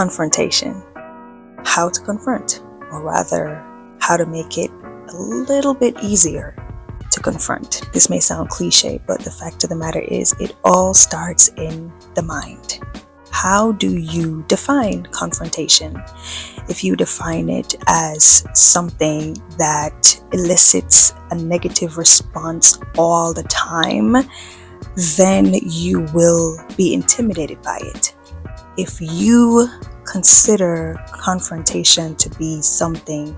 confrontation. How to confront, or rather, how to make it a little bit easier to confront. This may sound cliche, but the fact of the matter is it all starts in the mind. How do you define confrontation? If you define it as something that elicits a negative response all the time, then you will be intimidated by it. If you consider confrontation to be something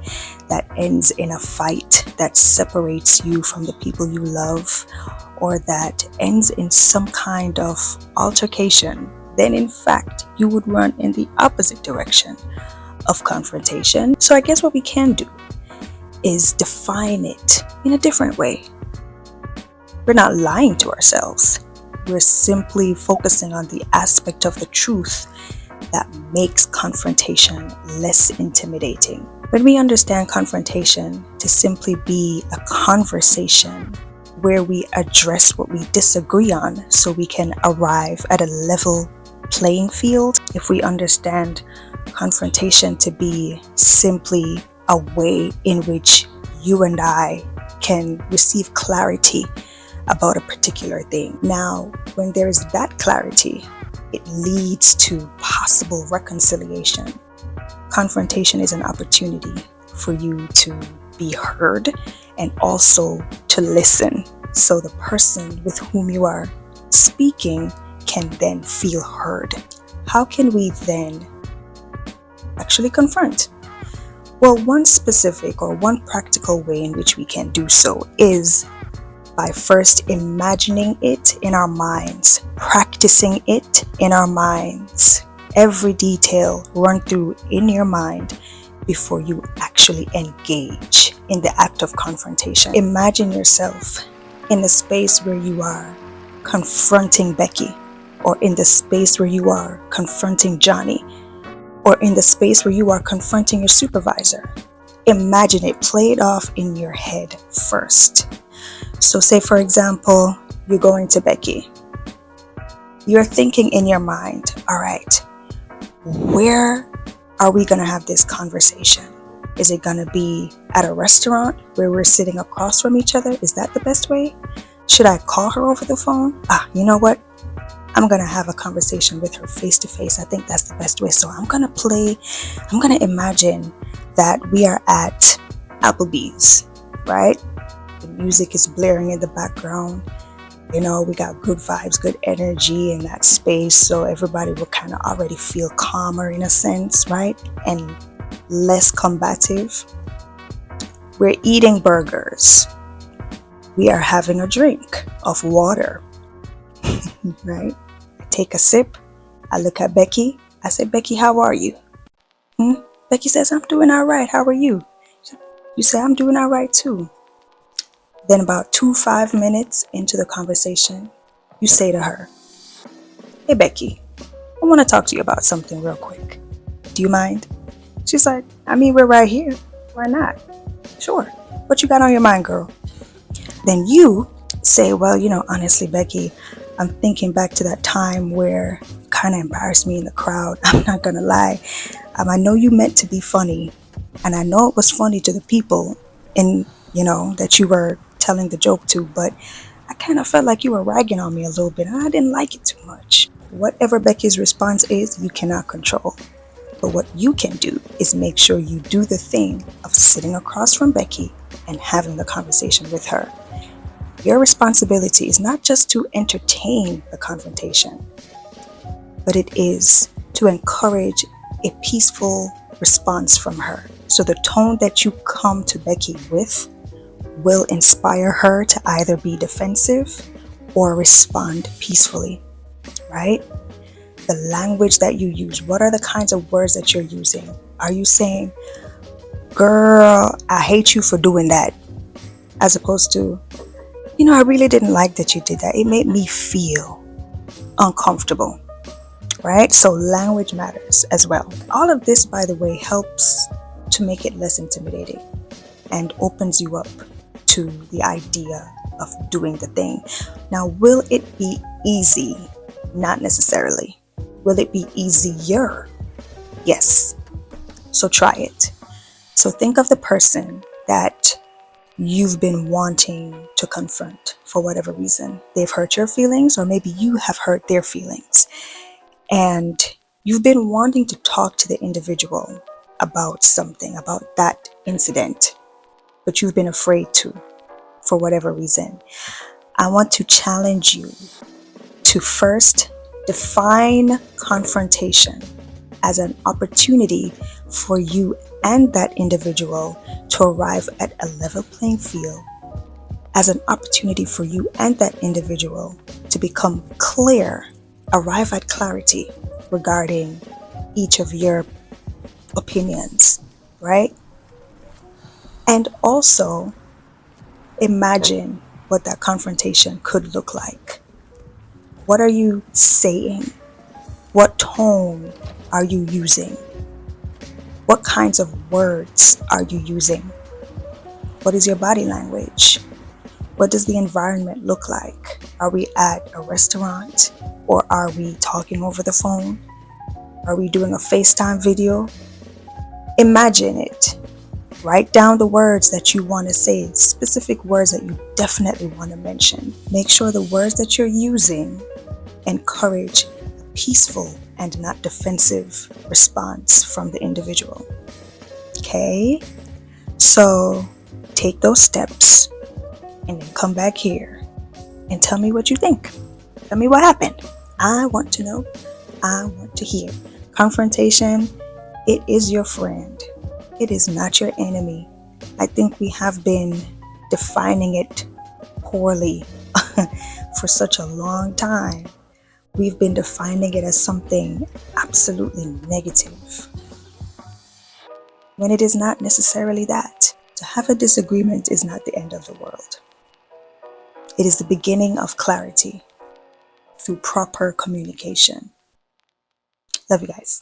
that ends in a fight, that separates you from the people you love, or that ends in some kind of altercation, then in fact you would run in the opposite direction of confrontation. So I guess what we can do is define it in a different way. We're not lying to ourselves. We're simply focusing on the aspect of the truth that makes confrontation less intimidating. When we understand confrontation to simply be a conversation where we address what we disagree on so we can arrive at a level playing field, if we understand confrontation to be simply a way in which you and I can receive clarity about a particular thing. Now, when there is that clarity, it leads to possible reconciliation. Confrontation is an opportunity for you to be heard and also to listen, so the person with whom you are speaking can then feel heard. How can we then actually confront? Well, one specific or one practical way in which we can do so is by first imagining it in our minds, practicing it in our minds. Every detail run through in your mind before you actually engage in the act of confrontation. Imagine yourself in the space where you are confronting Becky, or in the space where you are confronting Johnny, or in the space where you are confronting your supervisor. Imagine it, play it off in your head first. So say, for example, you're going to Becky. You're thinking in your mind, all right, where are we going to have this conversation? Is it going to be at a restaurant where we're sitting across from each other? Is that the best way? Should I call her over the phone? You know what? I'm going to have a conversation with her face to face. I think that's the best way. So I'm going to imagine that we are at Applebee's, right? The music is blaring in the background. You know, we got good vibes, good energy in that space. So everybody will kind of already feel calmer in a sense, right? And less combative. We're eating burgers. We are having a drink of water, right? I take a sip. I look at Becky. I say, Becky, how are you? Becky says, I'm doing all right. How are you? You say, I'm doing all right too. Then about 5 minutes into the conversation, you say to her, hey, Becky, I want to talk to you about something real quick. Do you mind? She's like, I mean, we're right here. Why not? Sure. What you got on your mind, girl? Then you say, well, honestly, Becky, I'm thinking back to that time where you kind of embarrassed me in the crowd. I'm not going to lie. I know you meant to be funny, and I know it was funny to the people that you were telling the joke to, but I kind of felt like you were ragging on me a little bit, and I didn't like it too much. Whatever Becky's response is, you cannot control. But what you can do is make sure you do the thing of sitting across from Becky and having the conversation with her. Your responsibility is not just to entertain the confrontation, but it is to encourage a peaceful response from her. So the tone that you come to Becky with will inspire her to either be defensive or respond peacefully, right? The language that you use, what are the kinds of words that you're using? Are you saying, girl, I hate you for doing that? As opposed to, I really didn't like that you did that. It made me feel uncomfortable, right? So language matters as well. All of this, by the way, helps to make it less intimidating and opens you up to the idea of doing the thing. Now, will it be easy? Not necessarily. Will it be easier? Yes. So try it. So think of the person that you've been wanting to confront for whatever reason. They've hurt your feelings, or maybe you have hurt their feelings. And you've been wanting to talk to the individual about something, about that incident, but you've been afraid to for whatever reason. I want to challenge you to first define confrontation as an opportunity for you and that individual to arrive at a level playing field, as an opportunity for you and that individual to become clear, arrive at clarity regarding each of your opinions, right? And also imagine what that confrontation could look like. What are you saying? What tone are you using? What kinds of words are you using? What is your body language? What does the environment look like? Are we at a restaurant, or are we talking over the phone? Are we doing a FaceTime video? Imagine it. Write down the words that you want to say, specific words that you definitely want to mention. Make sure the words that you're using encourage a peaceful and not defensive response from the individual. Okay? So take those steps and then come back here and tell me what you think. Tell me what happened. I want to know. I want to hear. Confrontation, it is your friend. It is not your enemy. I think we have been defining it poorly for such a long time. We've been defining it as something absolutely negative, when it is not necessarily that. To have a disagreement is not the end of the world. It is the beginning of clarity through proper communication. Love you guys.